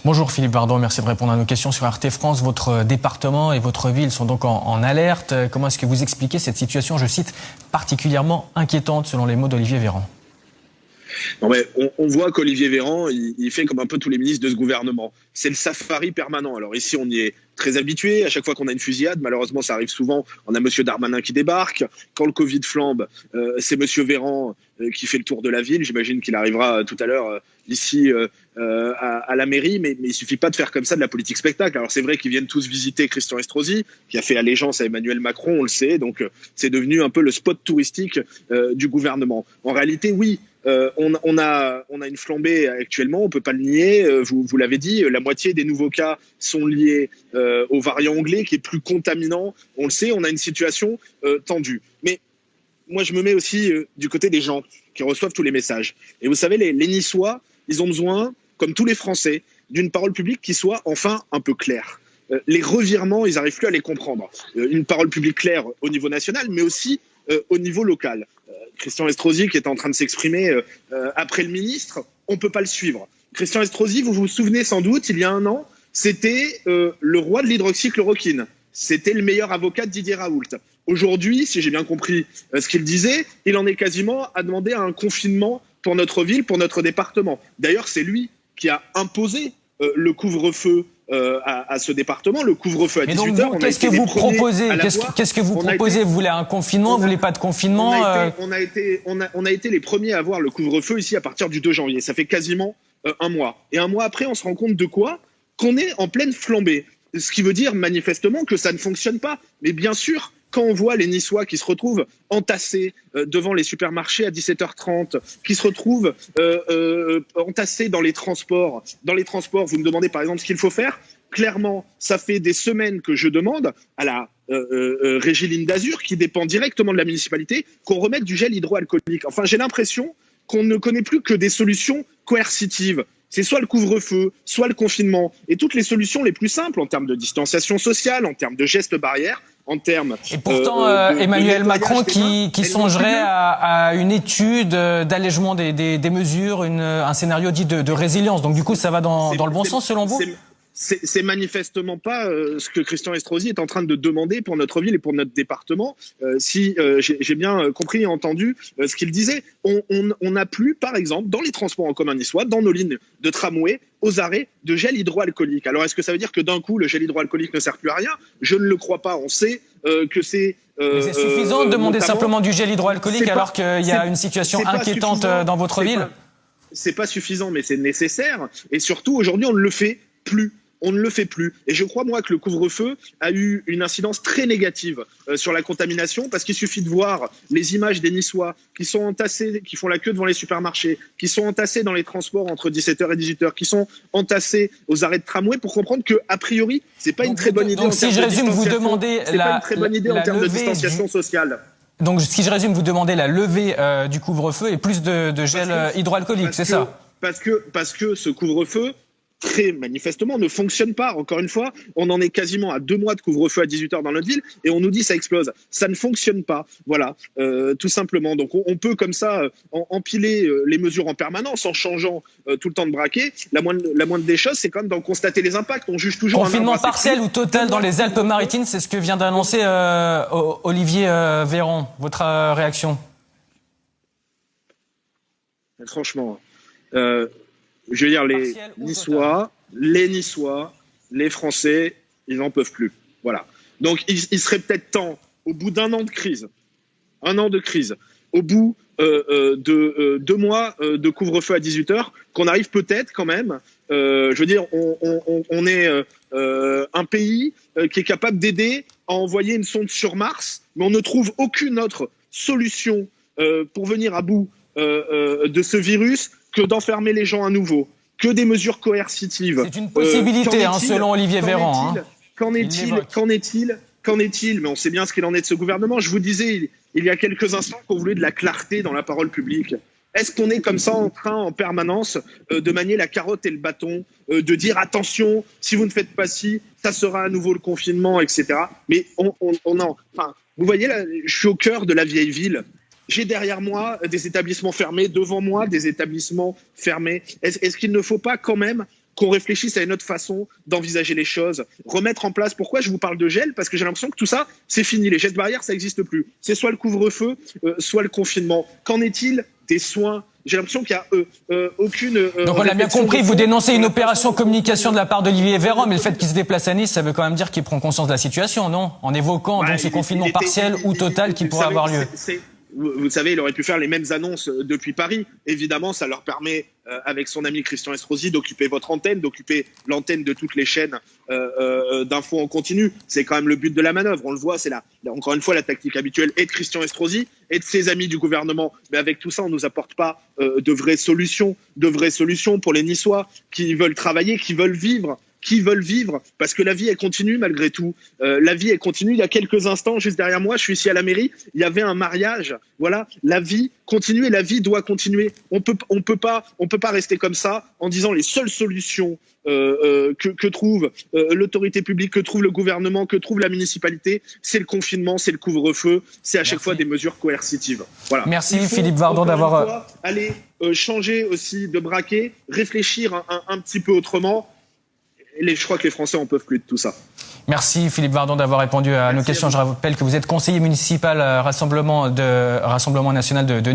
Bonjour Philippe Bardon, merci de répondre à nos questions sur Arte France. Votre département et votre ville sont donc en alerte. Comment est-ce que vous expliquez cette situation, je cite, particulièrement inquiétante selon les mots d'Olivier Véran? Non mais on voit qu'Olivier Véran, il fait comme un peu tous les ministres de ce gouvernement. C'est le safari permanent. Alors ici, on y est très habitué. À chaque fois qu'on a une fusillade, malheureusement, ça arrive souvent. On a Monsieur Darmanin qui débarque. Quand le Covid flambe, c'est Monsieur Véran qui fait le tour de la ville. J'imagine qu'il arrivera tout à l'heure ici à la mairie. Mais il suffit pas de faire comme ça de la politique spectacle. Alors c'est vrai qu'ils viennent tous visiter Christian Estrosi, qui a fait allégeance à Emmanuel Macron, on le sait. Donc c'est devenu un peu le spot touristique du gouvernement. En réalité, oui. On a une flambée actuellement, on peut pas le nier. Vous l'avez dit, la moitié des nouveaux cas sont liés au variant anglais qui est plus contaminant. On le sait, on a une situation tendue. Mais moi, je me mets aussi du côté des gens qui reçoivent tous les messages. Et vous savez, les Niçois, ils ont besoin, comme tous les Français, d'une parole publique qui soit enfin un peu claire. Les revirements, ils n'arrivent plus à les comprendre. Une parole publique claire au niveau national, mais aussi au niveau local. Christian Estrosi qui est en train de s'exprimer après le ministre, on ne peut pas le suivre. Christian Estrosi, vous vous souvenez sans doute, il y a un an, c'était le roi de l'hydroxychloroquine. C'était le meilleur avocat de Didier Raoult. Aujourd'hui, si j'ai bien compris ce qu'il disait, il en est quasiment à demander un confinement pour notre ville, pour notre département. D'ailleurs, c'est lui qui a imposé le couvre-feu à ce département, le couvre-feu à 18h. Qu'est-ce que vous proposez? Qu'est-ce que vous proposez? Vous voulez un confinement? Vous voulez pas de confinement? On a été les premiers à avoir le couvre-feu ici à partir du 2 janvier. Ça fait quasiment un mois. Et un mois après, on se rend compte de quoi? Qu'on est en pleine flambée. Ce qui veut dire manifestement que ça ne fonctionne pas. Mais bien sûr, quand on voit les Niçois qui se retrouvent entassés devant les supermarchés à 17h30, qui se retrouvent entassés dans les transports. Dans les transports, vous me demandez par exemple ce qu'il faut faire. Clairement, ça fait des semaines que je demande à la régie Ligne d'Azur, qui dépend directement de la municipalité, qu'on remette du gel hydroalcoolique. Enfin, j'ai l'impression qu'on ne connaît plus que des solutions coercitives. C'est soit le couvre-feu, soit le confinement. Et toutes les solutions les plus simples en termes de distanciation sociale, en termes de gestes barrières, en termes... Et pourtant, Emmanuel Macron qui songerait à une étude d'allègement des mesures, un scénario dit de résilience. Donc du coup, ça va dans le bon sens selon vous? C'est manifestement pas ce que Christian Estrosi est en train de demander pour notre ville et pour notre département. Si j'ai bien compris et entendu ce qu'il disait, on n'a plus, par exemple, dans les transports en commun niçois, dans nos lignes de tramway, aux arrêts de gel hydroalcoolique. Alors, est-ce que ça veut dire que d'un coup, le gel hydroalcoolique ne sert plus à rien? Je ne le crois pas. On sait que c'est... Mais c'est suffisant de demander simplement du gel hydroalcoolique alors qu'il y a une situation inquiétante dans votre ville? C'est pas suffisant, mais c'est nécessaire. Et surtout, aujourd'hui, on ne le fait plus. On ne le fait plus. Et je crois, moi, que le couvre-feu a eu une incidence très négative sur la contamination, parce qu'il suffit de voir les images des Niçois qui sont entassés, qui font la queue devant les supermarchés, qui sont entassés dans les transports entre 17h et 18h, qui sont entassés aux arrêts de tramway pour comprendre que, a priori, c'est pas une très bonne idée en termes de distanciation. Vous demandez c'est pas une très bonne idée en termes de distanciation sociale. Donc, si je résume, vous demandez la levée du couvre-feu et plus de gel hydroalcoolique, c'est ça? Parce que ce couvre-feu, très manifestement, ne fonctionne pas. Encore une fois, on en est quasiment à 2 mois de couvre-feu à 18h dans notre ville et on nous dit ça explose. Ça ne fonctionne pas. Voilà, tout simplement. Donc on peut comme ça empiler les mesures en permanence en changeant tout le temps de braquet. La moindre des choses, c'est quand même d'en constater les impacts. On juge toujours confinement partiel ou total dans les Alpes-Maritimes, c'est ce que vient d'annoncer Olivier Véran. Votre réaction? Franchement, je veux dire, les Niçois, les Français, ils n'en peuvent plus. Voilà. Donc, il serait peut-être temps, au bout d'un an de crise, au bout de 2 mois de couvre-feu à 18h, qu'on arrive peut-être quand même, je veux dire, on est un pays qui est capable d'aider à envoyer une sonde sur Mars, mais on ne trouve aucune autre solution pour venir à bout de ce virus que d'enfermer les gens à nouveau, que des mesures coercitives. C'est une possibilité, selon Olivier Véran. Qu'en est-il? Mais on sait bien ce qu'il en est de ce gouvernement. Je vous disais il y a quelques instants qu'on voulait de la clarté dans la parole publique. Est-ce qu'on est comme ça en train, en permanence, de manier la carotte et le bâton, de dire attention, si vous ne faites pas ci, ça sera à nouveau le confinement, etc. Mais vous voyez là, je suis au cœur de la vieille ville. J'ai derrière moi des établissements fermés, devant moi des établissements fermés. Est-ce qu'il ne faut pas quand même qu'on réfléchisse à une autre façon d'envisager les choses, remettre en place. Pourquoi je vous parle de gel? Parce que j'ai l'impression que tout ça, c'est fini. Les gestes barrières, ça n'existe plus. C'est soit le couvre-feu, soit le confinement. Qu'en est-il des soins? J'ai l'impression qu'il n'y a aucune... Donc on a bien compris, vous dénoncez une opération communication de la part d'Olivier Véran, mais le fait qu'il se déplace à Nice, ça veut quand même dire qu'il prend conscience de la situation, non? En évoquant donc ce confinement partiel ou total qui pourrait avoir lieu. Vous savez, il aurait pu faire les mêmes annonces depuis Paris. Évidemment, ça leur permet, avec son ami Christian Estrosi, d'occuper votre antenne, d'occuper l'antenne de toutes les chaînes d'infos en continu. C'est quand même le but de la manœuvre. On le voit, c'est encore une fois la tactique habituelle et de Christian Estrosi et de ses amis du gouvernement. Mais avec tout ça, on ne nous apporte pas de vraies solutions pour les Niçois qui veulent travailler, qui veulent vivre, parce que la vie elle continue malgré tout. La vie elle continue. Il y a quelques instants, juste derrière moi, je suis ici à la mairie, il y avait un mariage. Voilà, la vie continue et la vie doit continuer. On peut pas rester comme ça en disant les seules solutions que trouve l'autorité publique, que trouve le gouvernement, que trouve la municipalité, c'est le confinement, c'est le couvre-feu, c'est à chaque fois des mesures coercitives. Voilà. Merci Philippe Vardon d'avoir aller changer aussi de braquet, réfléchir un petit peu autrement. Je crois que les Français en peuvent plus de tout ça. Merci Philippe Vardon d'avoir répondu à nos questions. Je rappelle que vous êtes conseiller municipal Rassemblement national de Nice.